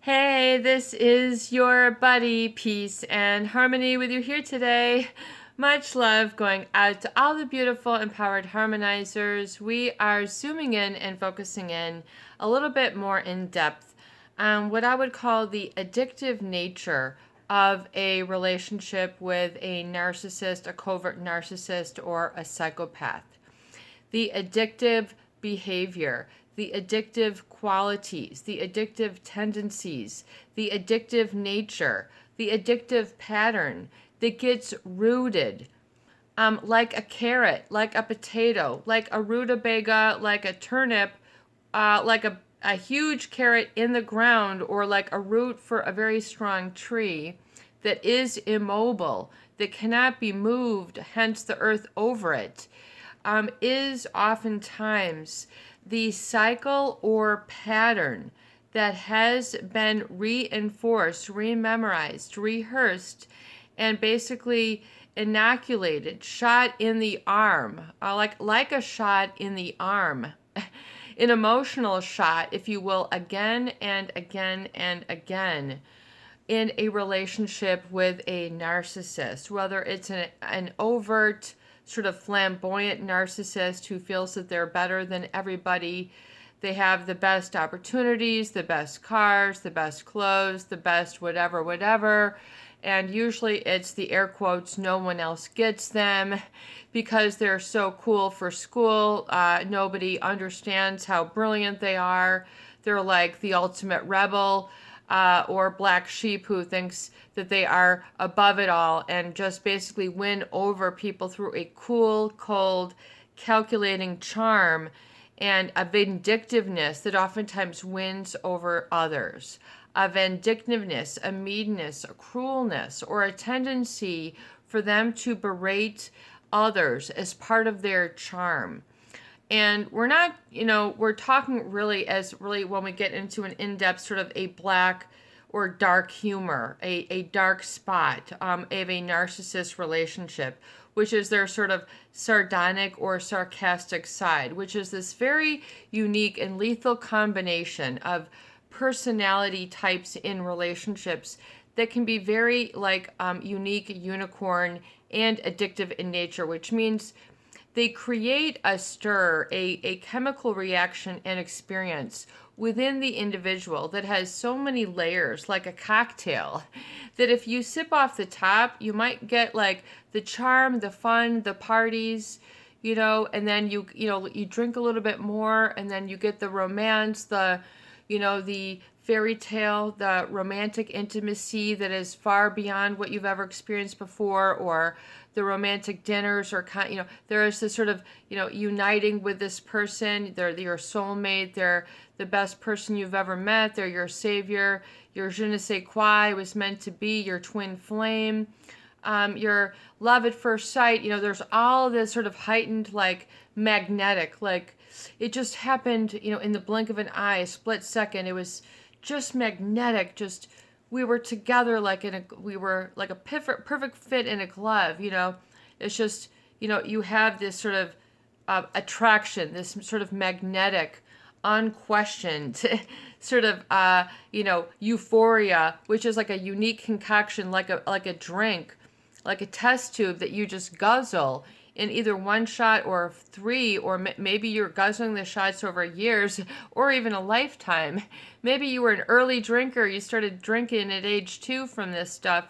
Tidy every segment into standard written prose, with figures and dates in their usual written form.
Hey, this is your buddy, Peace and Harmony with you here today. Much love going out to all the beautiful, empowered harmonizers. We are zooming in and focusing in a little bit more in depth on what I would call the addictive nature of a relationship with a narcissist, a covert narcissist, or a psychopath. The addictive behavior, the addictive qualities, the addictive tendencies, the addictive nature, the addictive pattern that gets rooted like a carrot, like a potato, like a rutabaga, like a turnip, like a huge carrot in the ground, or like a root for a very strong tree that is immobile, that cannot be moved, hence the earth over it, is oftentimes the cycle or pattern that has been reinforced, rememorized, rehearsed, and basically inoculated, shot in the arm, like a shot in the arm, an emotional shot, if you will, again and again and again in a relationship with a narcissist, whether it's an overt, sort of flamboyant narcissist who feels that they're better than everybody. They have the best opportunities, the best cars, the best clothes, the best whatever, whatever. And usually it's the air quotes, no one else gets them because they're so cool for school. Nobody understands how brilliant they are. They're like the ultimate rebel. Or black sheep who thinks that they are above it all and just basically win over people through a cool, cold, calculating charm and a vindictiveness that oftentimes wins over others. A vindictiveness, a meanness, a cruelness, or a tendency for them to berate others as part of their charm. And we're not, we're talking really when we get into an in-depth sort of a black or dark humor, a dark spot of a narcissist relationship, which is their sort of sardonic or sarcastic side, which is this very unique and lethal combination of personality types in relationships that can be very unique, unicorn, and addictive in nature, which means they create a stir, a chemical reaction and experience within the individual that has so many layers, like a cocktail, that if you sip off the top, you might get like the charm, the fun, the parties, and then you drink a little bit more, and then you get the romance, the fairy tale, the romantic intimacy that is far beyond what you've ever experienced before, or the romantic dinners, or there is this sort of uniting with this person. They're your soulmate. They're the best person you've ever met. They're your savior. Your je ne sais quoi was meant to be. Your twin flame. Your love at first sight. There's all this sort of heightened, magnetic, it just happened, in the blink of an eye, a split second. It was just magnetic. Just we were together we were like a perfect fit in a glove. It's just you have this sort of attraction, this sort of magnetic, unquestioned sort of euphoria, which is like a unique concoction, like a drink, like a test tube that you just guzzle in either one shot or three, or maybe you're guzzling the shots over years or even a lifetime. Maybe you were an early drinker. You started drinking at age 2 from this stuff.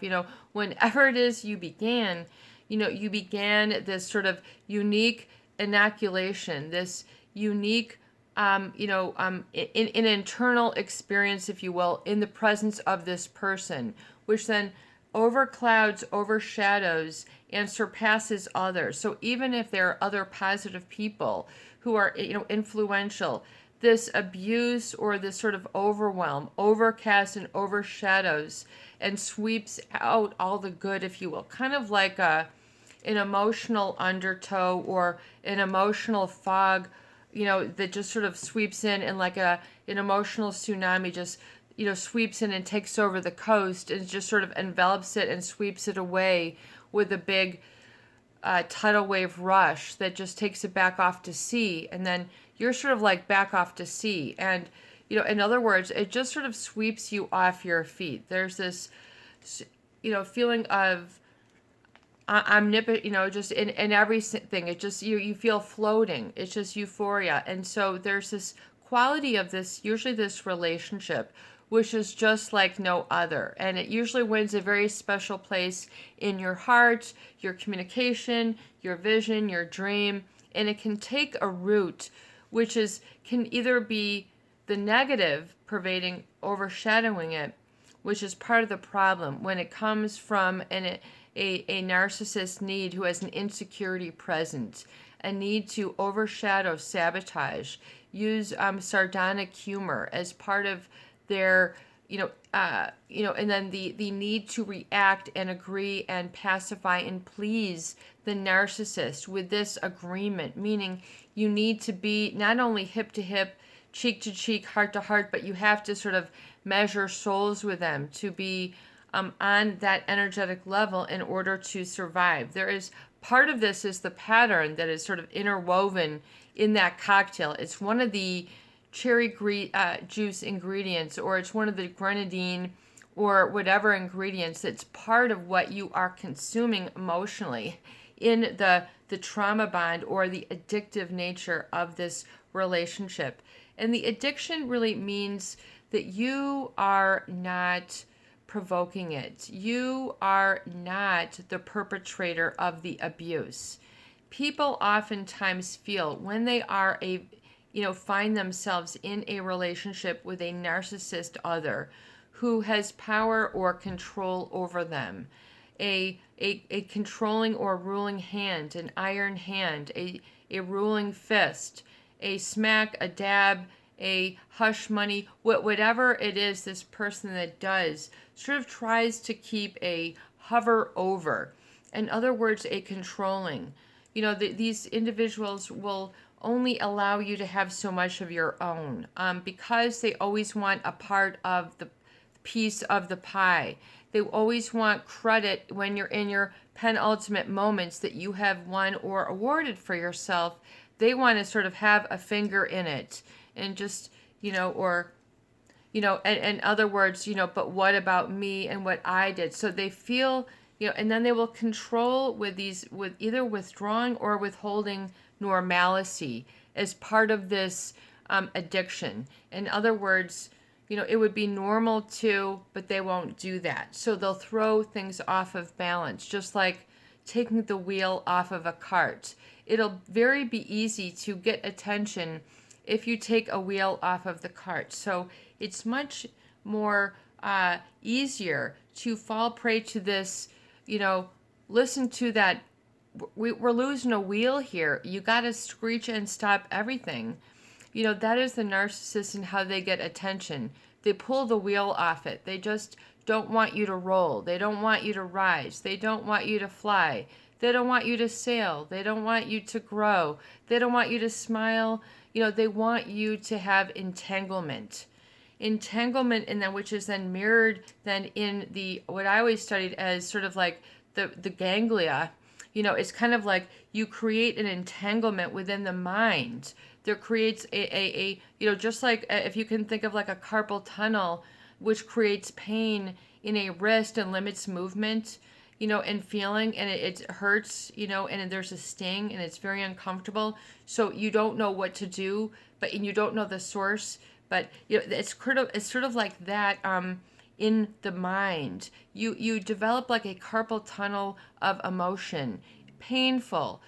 Whenever it is you began, you began this sort of unique inoculation, this unique, an internal experience, if you will, in the presence of this person, which then overclouds, overshadows, and surpasses others. So even if there are other positive people who are, influential, this abuse or this sort of overwhelm overcasts and overshadows and sweeps out all the good, if you will, kind of like an emotional undertow or an emotional fog, that just sort of sweeps in, and like an emotional tsunami just sweeps in and takes over the coast and just sort of envelops it and sweeps it away with a big tidal wave rush that just takes it back off to sea. And then you're sort of like back off to sea, and in other words, it just sort of sweeps you off your feet. There's this, feeling of omnipotent, just in everything. It just, you feel floating. It's just euphoria. And so there's this quality of this, usually this relationship, which is just like no other. And it usually wins a very special place in your heart, your communication, your vision, your dream. And it can take a root, which can either be the negative pervading, overshadowing it, which is part of the problem when it comes from a narcissist need who has an insecurity present, a need to overshadow, sabotage, use sardonic humor as part of their, and then the need to react and agree and pacify and please the narcissist with this agreement, meaning you need to be not only hip to hip, cheek to cheek, heart to heart, but you have to sort of measure souls with them to be on that energetic level in order to survive. There is part of this is the pattern that is sort of interwoven in that cocktail. It's one of the cherry juice ingredients, or it's one of the grenadine or whatever ingredients that's part of what you are consuming emotionally in the trauma bond or the addictive nature of this relationship. And the addiction really means that you are not provoking it. You are not the perpetrator of the abuse. People oftentimes feel when they are find themselves in a relationship with a narcissist other who has power or control over them, a controlling or ruling hand, an iron hand, a ruling fist, a smack, a dab, a hush money, whatever it is this person that does, sort of tries to keep a hover over. In other words, a controlling. These individuals will only allow you to have so much of your own because they always want a part of the piece of the pie. They always want credit when you're in your penultimate moments that you have won or awarded for yourself. They want to sort of have a finger in it and just, in other words, but what about me and what I did? So they feel, and then they will control with either withdrawing or withholding normalcy as part of this addiction. In other words, it would be normal too, but they won't do that. So they'll throw things off of balance, just like taking the wheel off of a cart. It'll very be easy to get attention if you take a wheel off of the cart. So it's much more easier to fall prey to this, listen to that. We're losing a wheel here. You got to screech and stop everything. That is the narcissist and how they get attention. They pull the wheel off it. They just don't want you to roll. They don't want you to rise. They don't want you to fly. They don't want you to sail. They don't want you to grow. They don't want you to smile. They want you to have entanglement. Entanglement, and then which is then mirrored then in what I always studied as sort of like the ganglia. It's kind of like you create an entanglement within the mind. There creates a just like if you can think of like a carpal tunnel, which creates pain in a wrist and limits movement, and feeling, and it hurts, and there's a sting, and it's very uncomfortable. So you don't know what to do, and you don't know the source, but it's sort of like that. In the mind, you develop like a carpal tunnel of emotion, painful,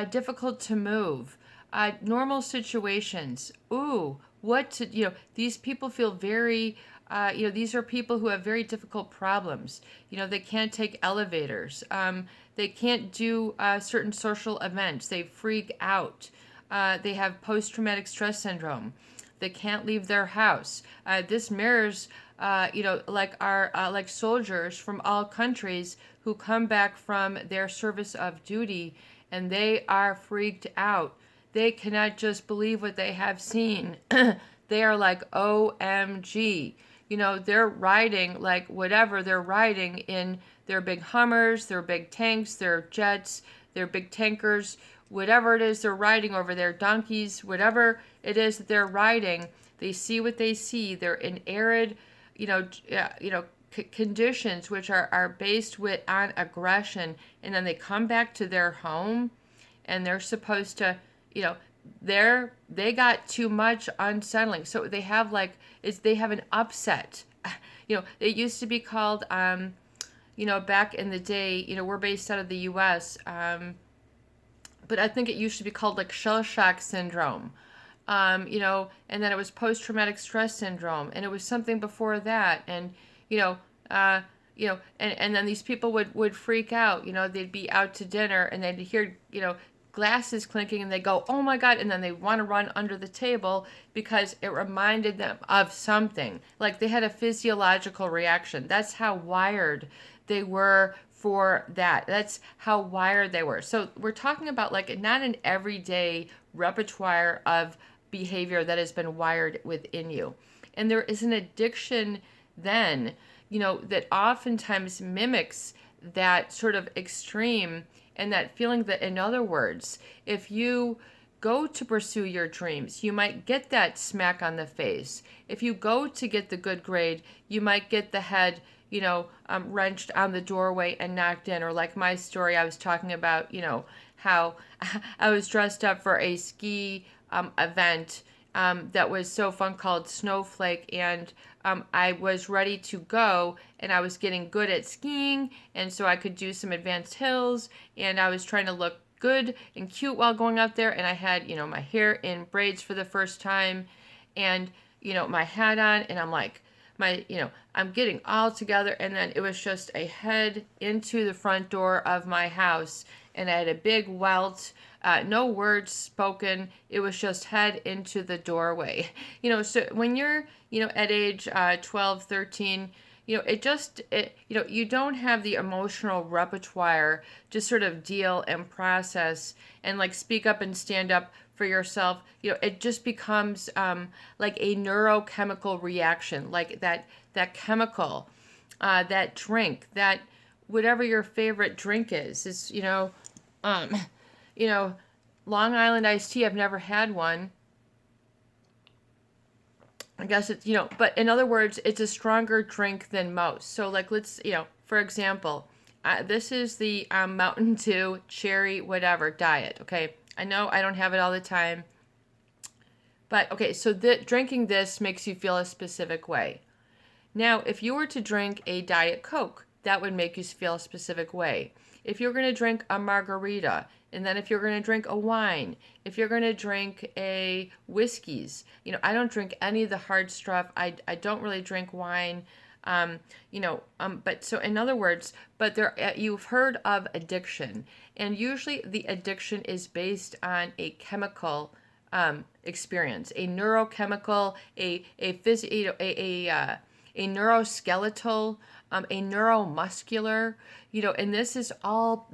difficult to move, normal situations. Ooh, these people feel very, these are people who have very difficult problems. They can't take elevators. They can't do certain social events. They freak out. They have post-traumatic stress syndrome. They can't leave their house. This mirrors, like soldiers from all countries who come back from their service of duty, and they are freaked out. They cannot just believe what they have seen. They are like, OMG. They're riding like whatever they're riding in their big Hummers, their big tanks, their jets, their big tankers, whatever it is they're riding over their donkeys, whatever it is that they're riding, They see what they see. They're in arid, conditions which are based on aggression, and then they come back to their home, and they're supposed to, they got too much unsettling. So they have they have an upset. It used to be called, back in the day, we're based out of the U.S., but I think it used to be called like shell shock syndrome. And then it was post-traumatic stress syndrome, and it was something before that, and and then these people would freak out. They'd be out to dinner and they'd hear glasses clinking, and they go, oh my God, and then they want to run under the table because it reminded them of something. Like they had a physiological reaction. That's how wired they were for that. That's how wired they were. So we're talking about like not an everyday repertoire of behavior that has been wired within you. And there is an addiction then, that oftentimes mimics that sort of extreme and that feeling that, in other words, if you go to pursue your dreams, you might get that smack on the face. If you go to get the good grade, you might get the head, wrenched on the doorway and knocked in. Or like my story, I was talking about, how I was dressed up for a ski event that was so fun called Snowflake, and I was ready to go, and I was getting good at skiing, and so I could do some advanced hills, and I was trying to look good and cute while going out there, and I had, my hair in braids for the first time, and, my hat on, and I'm like, I'm getting all together, and then it was just a head into the front door of my house, and I had a big welt, no words spoken. It was just head into the doorway. So when you're, at age 12, 13, you don't have the emotional repertoire to sort of deal and process and like speak up and stand up for yourself. It just becomes like a neurochemical reaction, like that chemical, that drink, that whatever your favorite drink is, Long Island iced tea. I've never had one. I guess it's, but in other words, it's a stronger drink than most. So like, let's, for example, this is the Mountain Dew cherry whatever diet. Okay. I know I don't have it all the time, but okay. So drinking this makes you feel a specific way. Now, if you were to drink a Diet Coke, that would make you feel a specific way. If you're going to drink a margarita, and then if you're going to drink a wine, if you're going to drink a whiskeys, I don't drink any of the hard stuff. I don't really drink wine, but so in other words, but you've heard of addiction, and usually the addiction is based on a chemical experience, a neurochemical, a neuroskeletal, a neuromuscular, and this is all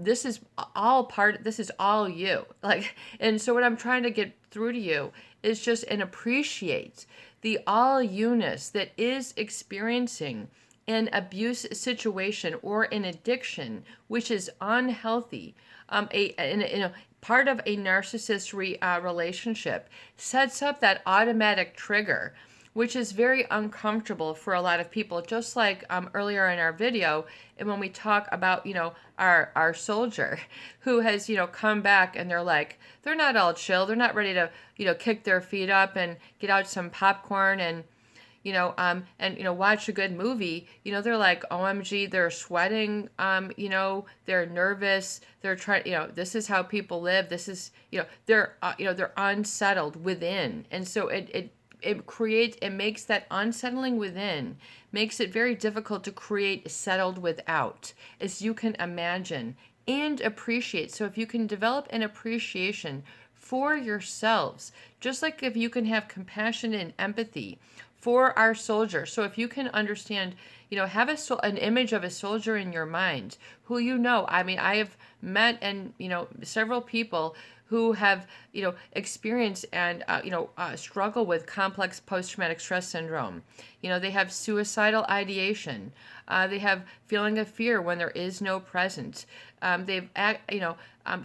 you. Like, and so what I'm trying to get through to you is just and appreciate the all you-ness that is experiencing an abuse situation or an addiction, which is unhealthy. Part of a narcissist relationship sets up that automatic trigger, which is very uncomfortable for a lot of people. Just like earlier in our video, and when we talk about, our soldier who has, come back, and they're not all chill. They're not ready to, kick their feet up and get out some popcorn and, watch a good movie. They're like, OMG, they're sweating, they're nervous. They're trying, this is how people live. This is, they're unsettled within. And so it makes that unsettling within, makes it very difficult to create settled without, as you can imagine and appreciate. So if you can develop an appreciation for yourselves, just like if you can have compassion and empathy for our soldier. So if you can understand, have an image of a soldier in your mind who I have met and, several people who have, experienced and, struggle with complex post-traumatic stress syndrome. They have suicidal ideation. They have feeling of fear when there is no present. They've,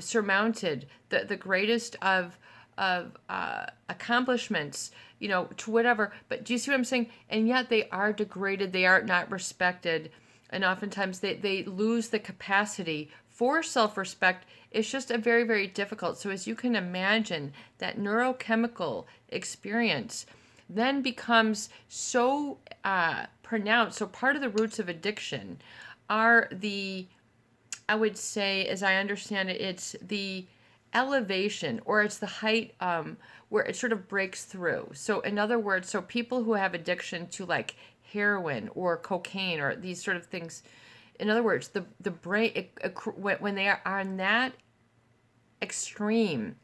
surmounted the greatest of accomplishments, to whatever. But do you see what I'm saying? And yet they are degraded. They are not respected. And oftentimes they lose the capacity for self-respect. It's just a very, very difficult. So as you can imagine, that neurochemical experience then becomes so pronounced. So part of the roots of addiction are I would say, as I understand it, it's the elevation, or it's the height where it sort of breaks through. So in other words, so people who have addiction to like heroin or cocaine or these sort of things, in other words, the brain, when they are on that extreme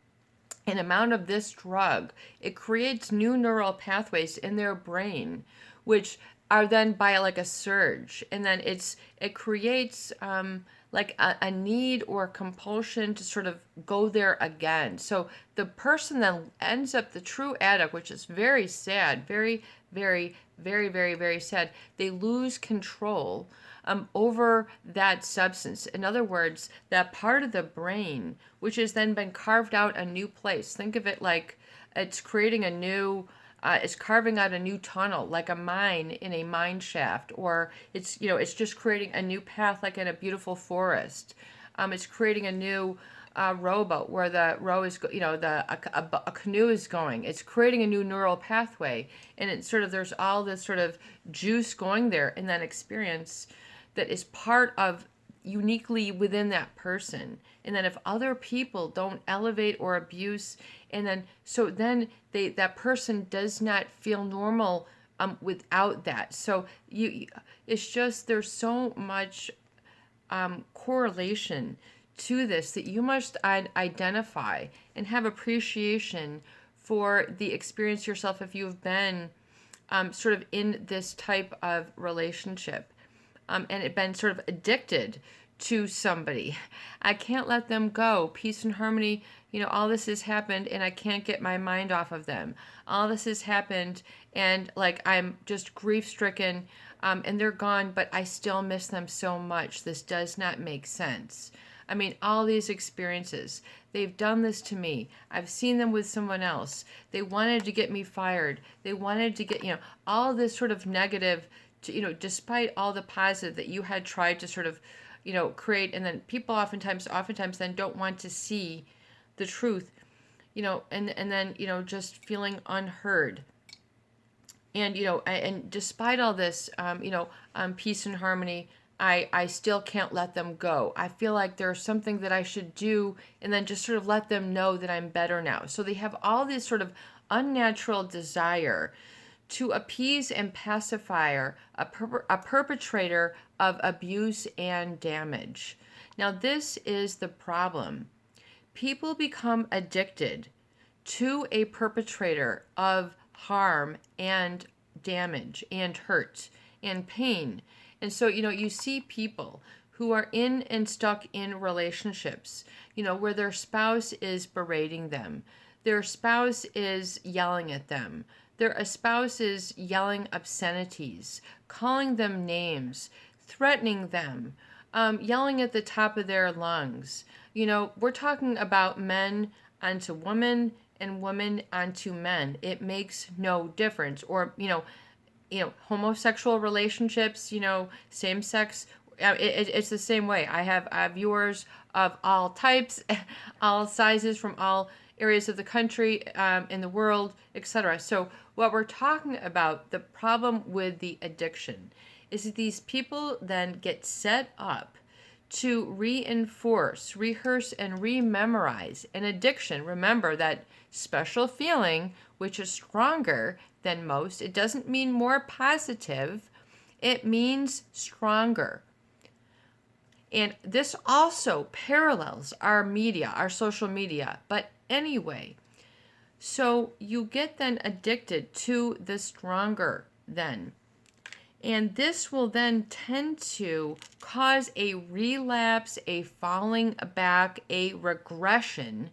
an amount of this drug, it creates new neural pathways in their brain, which are then by like a surge, and then it creates like a need or compulsion to sort of go there again. So the person then ends up the true addict, which is very sad, very, very, very, very, very sad. They lose control over that substance. In other words, that part of the brain, which has then been carved out a new place. Think of it like it's creating a new, it's carving out a new tunnel, like a mine in a mine shaft, or it's just creating a new path, like in a beautiful forest. It's creating a new rowboat where the row is, a canoe is going. It's creating a new neural pathway, and it's sort of, there's all this sort of juice going there in that experience that is part of uniquely within that person. And then if other people don't elevate or abuse, and then so then that person does not feel normal without that. So it's just, there's so much correlation to this that you must identify and have appreciation for the experience yourself if you've been sort of in this type of relationship and it been sort of addicted to somebody. I can't let them go. Peace and harmony, all this has happened and I can't get my mind off of them. All this has happened and like I'm just grief-stricken and they're gone, but I still miss them so much. This does not make sense. I mean, all these experiences, they've done this to me. I've seen them with someone else. They wanted to get me fired. They wanted to get, all this sort of negative, despite all the positive that you had tried to sort of, create. And then people oftentimes then don't want to see the truth, and then, just feeling unheard. And, and despite all this, peace and harmony, I still can't let them go. I feel like there's something that I should do and then just sort of let them know that I'm better now. So they have all this sort of unnatural desire to appease and pacify a perpetrator of abuse and damage. Now this is the problem. People become addicted to a perpetrator of harm and damage and hurt and pain. And so, you see people who are in and stuck in relationships, where their spouse is berating them. Their spouse is yelling at them. Their spouse is yelling obscenities, calling them names, threatening them, yelling at the top of their lungs. We're talking about men onto women and women onto men. It makes no difference. Or, homosexual relationships, same sex, it's the same way. I have viewers of all types, all sizes, from all areas of the country, in the world, etc. So what we're talking about, the problem with the addiction, is that these people then get set up to reinforce, rehearse, and rememorize an addiction. Remember that special feeling, which is stronger than most. It doesn't mean more positive. It means stronger. And this also parallels our media, our social media. But anyway, so you get then addicted to the stronger then. And this will then tend to cause a relapse, a falling back, a regression,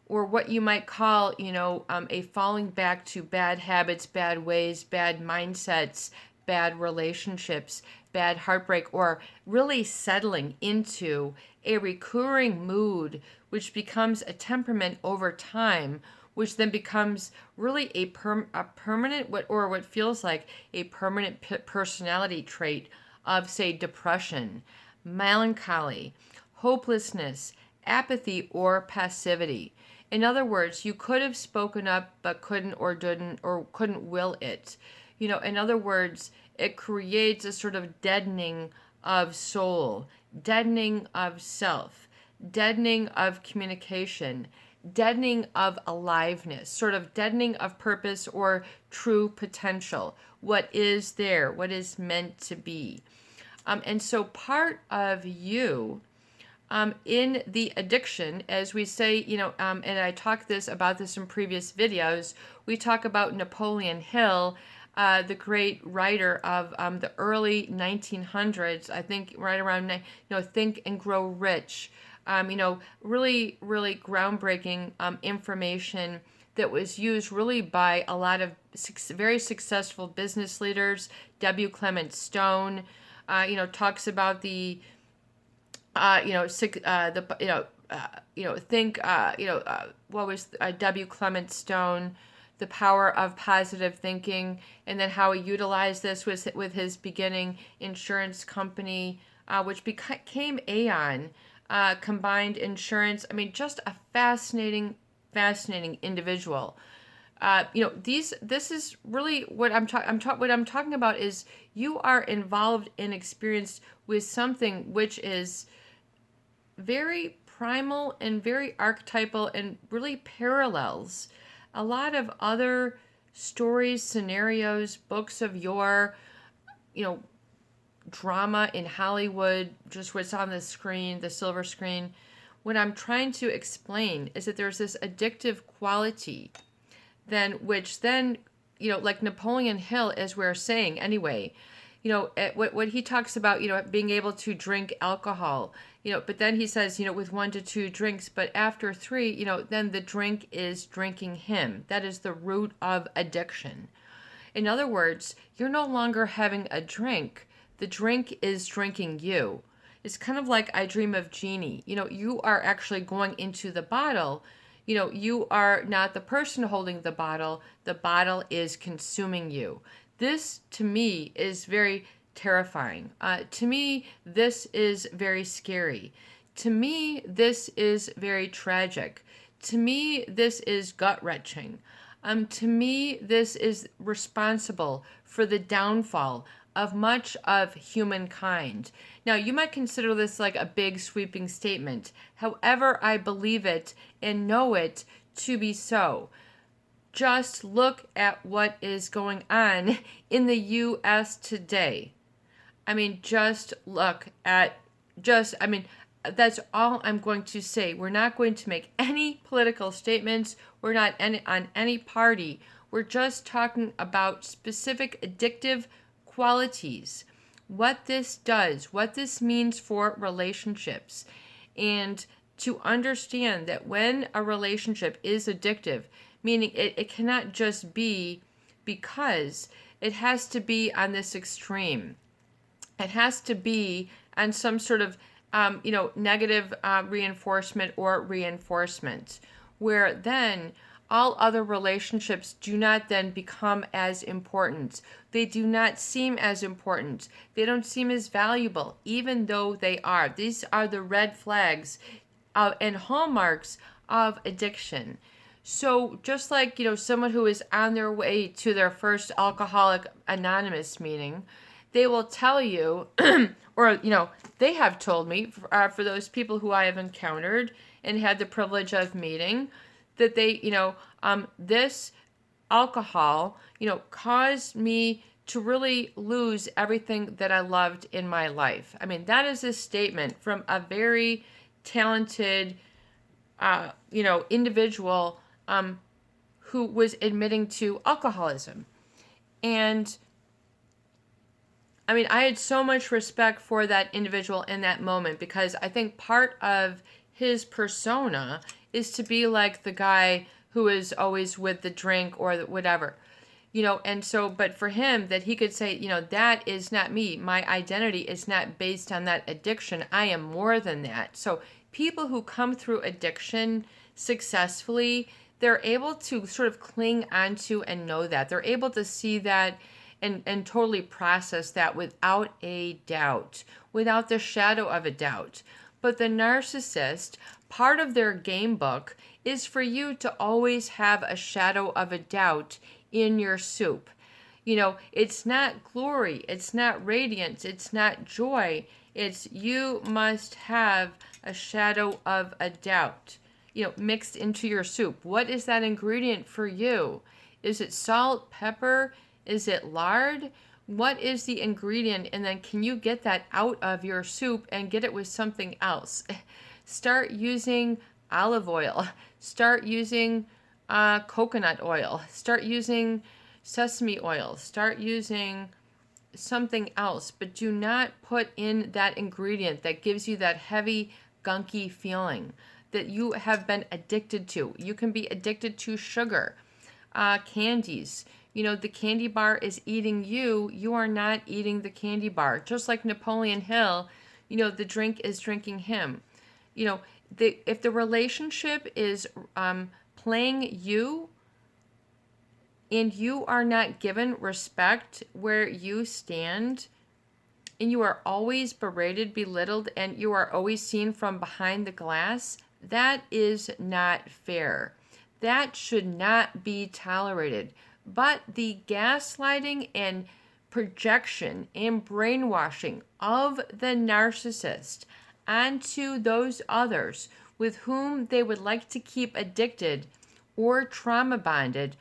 or what you might call, a falling back to bad habits, bad ways, bad mindsets, bad relationships, bad heartbreak, or really settling into a recurring mood, which becomes a temperament over time, which then becomes really a permanent, what feels like a permanent personality trait of, say, depression, melancholy, hopelessness, apathy, or passivity. In other words, you could have spoken up but couldn't or didn't or couldn't will it. In other words, it creates a sort of deadening of soul, deadening of self, deadening of communication, deadening of aliveness, sort of deadening of purpose or true potential, what is there, what is meant to be. And so part of you in the addiction, as we say, and I talked about this in previous videos, we talk about Napoleon Hill, the great writer of the early 1900s, I think right around, Think and Grow Rich, really, really groundbreaking information that was used really by a lot of very successful business leaders. W. Clement Stone, talks about the what was W. Clement Stone, the power of positive thinking, and then how he utilized this with his beginning insurance company, which became Aon, combined insurance. Just a fascinating individual. This is really what I'm talking about is you are involved and experienced with something which is very primal and very archetypal and really parallels a lot of other stories, scenarios, books of your, drama in Hollywood, just what's on the screen, the silver screen. What I'm trying to explain is that there's this addictive quality which then, like Napoleon Hill, as we're saying anyway, what he talks about, being able to drink alcohol, but then he says, with 1 to 2 drinks, but after 3, then the drink is drinking him. That is the root of addiction. In other words, you're no longer having a drink. The drink is drinking you. It's kind of like I Dream of Jeannie. You are actually going into the bottle. You are not the person holding the bottle. The bottle is consuming you. This, to me, is very terrifying. To me, this is very scary. To me, this is very tragic. To me, this is gut-wrenching. To me, this is responsible for the downfall of much of humankind. Now, you might consider this like a big sweeping statement. However, I believe it and know it to be so. Just look at what is going on in the U.S. today. Just look at, that's all I'm going to say. We're not going to make any political statements. We're not on any party. We're just talking about specific addictive qualities, what this does, what this means for relationships, and to understand that when a relationship is addictive, meaning it cannot just be because it has to be on this extreme. It has to be on some sort of, negative reinforcement or reinforcement, where then all other relationships do not then become as important. They do not seem as important. They don't seem as valuable, even though they are. These are the red flags and hallmarks of addiction. So just like, someone who is on their way to their first Alcoholic Anonymous meeting, they will tell you, or, they have told me, for those people who I have encountered and had the privilege of meeting, that they, this alcohol, caused me to really lose everything that I loved in my life. That is a statement from a very talented, individual who was admitting to alcoholism. And I had so much respect for that individual in that moment, because I think part of his persona is to be like the guy who is always with the drink or whatever, and so, but for him, that he could say, that is not me. My identity is not based on that addiction. I am more than that. So people who come through addiction successfully, they're able to sort of cling onto and know that. They're able to see that and totally process that without a doubt, without the shadow of a doubt. But the narcissist, part of their game book is for you to always have a shadow of a doubt in your soup. It's not glory, it's not radiance, it's not joy. It's you must have a shadow of a doubt, mixed into your soup. What is that ingredient for you? Is it salt, pepper? Is it lard? What is the ingredient? And then can you get that out of your soup and get it with something else? Start using olive oil. Start using coconut oil. Start using sesame oil. Start using something else. But do not put in that ingredient that gives you that heavy, gunky feeling that you have been addicted to. You can be addicted to sugar, candies. The candy bar is eating you. You are not eating the candy bar. Just like Napoleon Hill, the drink is drinking him. If the relationship is playing you and you are not given respect where you stand, and you are always berated, belittled, and you are always seen from behind the glass, that is not fair. That should not be tolerated. But the gaslighting and projection and brainwashing of the narcissist onto those others with whom they would like to keep addicted or trauma bonded,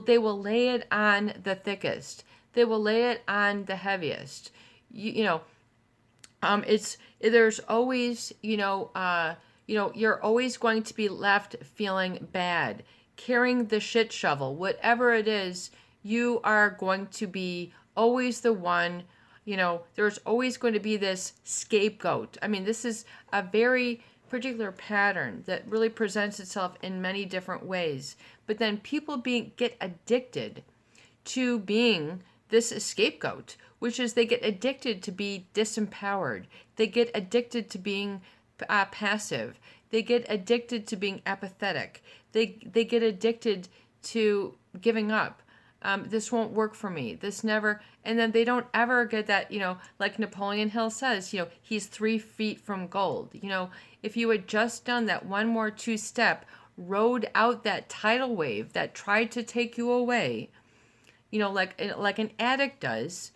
they will lay it on the thickest. They will lay it on the heaviest. There's always, you're always going to be left feeling bad, carrying the shit shovel, whatever it is. You are going to be always the one. There's always going to be this scapegoat. I mean, this is a very particular pattern that really presents itself in many different ways. But then people get addicted to being this scapegoat, which is they get addicted to be disempowered. They get addicted to being passive. They get addicted to being apathetic. They get addicted to giving up. This won't work for me. This never, and then they don't ever get that, like Napoleon Hill says, he's 3 feet from gold. If you had just done that one more 2-step, rode out that tidal wave that tried to take you away, like an addict does,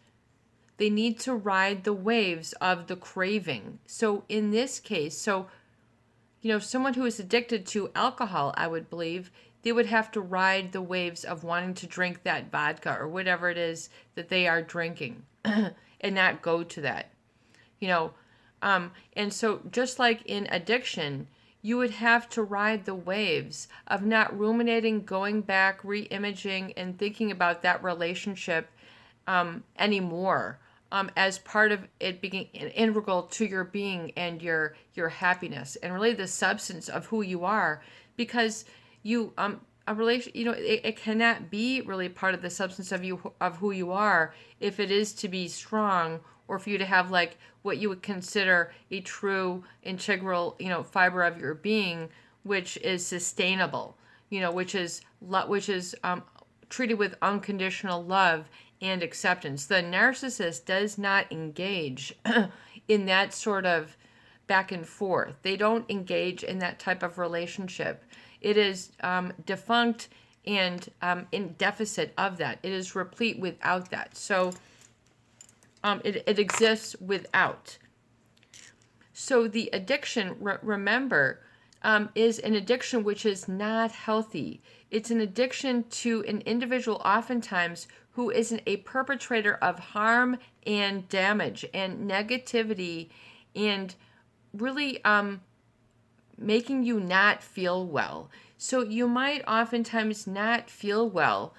they need to ride the waves of the craving. So in this case, someone who is addicted to alcohol, I would believe, they would have to ride the waves of wanting to drink that vodka or whatever it is that they are drinking and not go to that, and so just like in addiction, you would have to ride the waves of not ruminating, going back, re-imaging, and thinking about that relationship anymore as part of it being integral to your being and your happiness and really the substance of who you are, because a relation, it cannot be really part of the substance of who you are if it is to be strong, or for you to have like what you would consider a true integral fiber of your being, which is sustainable, which is treated with unconditional love and acceptance. The narcissist does not engage in that sort of back and forth. They don't engage in that type of relationship. It is defunct and in deficit of that. It is replete without that. So it exists without. So the addiction, remember, is an addiction which is not healthy. It's an addiction to an individual oftentimes who is a perpetrator of harm and damage and negativity and really making you not feel well. So you might oftentimes not feel well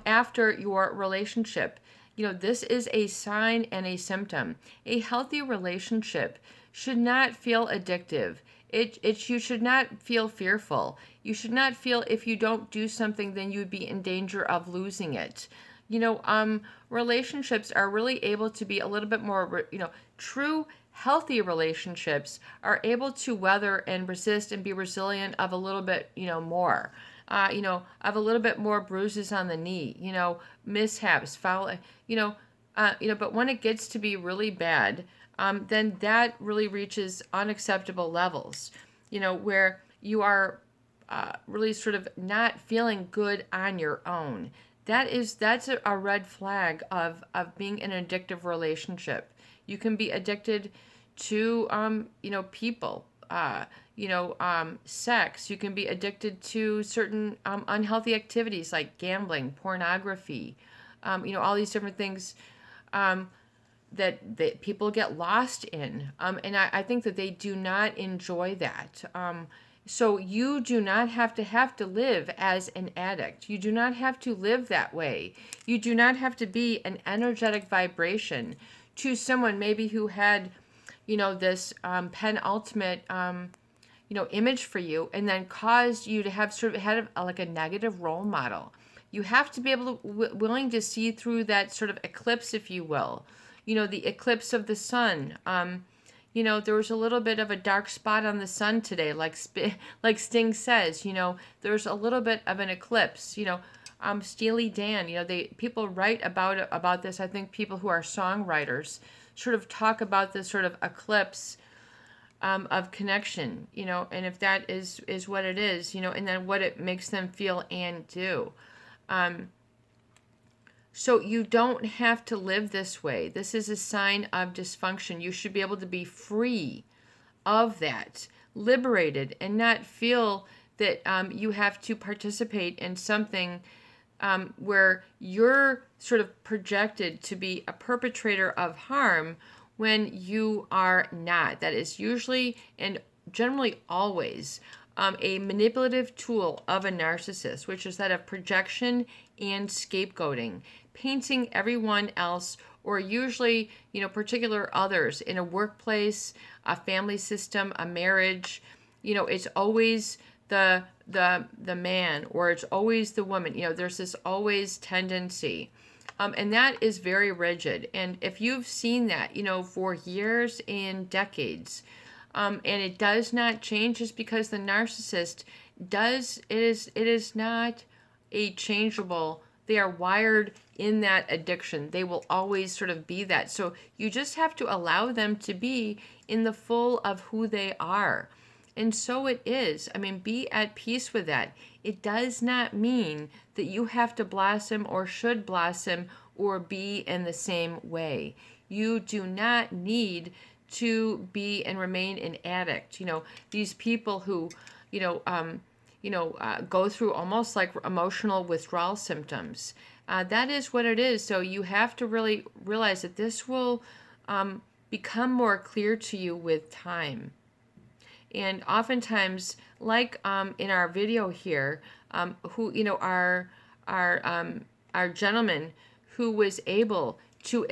after your relationship. This is a sign and a symptom. A healthy relationship should not feel addictive. You should not feel fearful. You should not feel if you don't do something, then you'd be in danger of losing it. Relationships are really able to be a little bit more, true healthy relationships are able to weather and resist and be resilient of a little bit, more. of a little bit more bruises on the knee, mishaps, foul, but when it gets to be really bad, then that really reaches unacceptable levels, where you are really sort of not feeling good on your own. That's a red flag of being in an addictive relationship. You can be addicted to people, sex. You can be addicted to certain unhealthy activities like gambling, pornography, all these different things that people get lost in. And I think that they do not enjoy that. So you do not have to live as an addict. You do not have to live that way. You do not have to be an energetic vibration to someone maybe who had, this penultimate, image for you, and then caused you to have had like a negative role model. You have to be able to willing to see through that sort of eclipse, if you will. The eclipse of the sun. There was a little bit of a dark spot on the sun today, like Sting says. There's a little bit of an eclipse. Steely Dan. People write about this. I think people who are songwriters sort of talk about this sort of eclipse of connection. And if that is what it is, and then what it makes them feel and do. So you don't have to live this way. This is a sign of dysfunction. You should be able to be free of that, liberated, and not feel that you have to participate in something where you're sort of projected to be a perpetrator of harm when you are not. That is usually and generally always a manipulative tool of a narcissist, which is that of projection and scapegoating, painting everyone else, or usually, particular others in a workplace, a family system, a marriage. It's always the man, or it's always the woman. There's this always tendency. And that is very rigid. And if you've seen that, for years and decades, and it does not change just because the narcissist it is not a changeable. They are wired in that addiction. They will always sort of be that. So you just have to allow them to be in the full of who they are. And so it is. Be at peace with that. It does not mean that you have to blossom or should blossom or be in the same way. You do not need to be and remain an addict. These people who, go through almost like emotional withdrawal symptoms. That is what it is. So you have to really realize that this will become more clear to you with time. And oftentimes, like in our video here, who our gentleman who was able to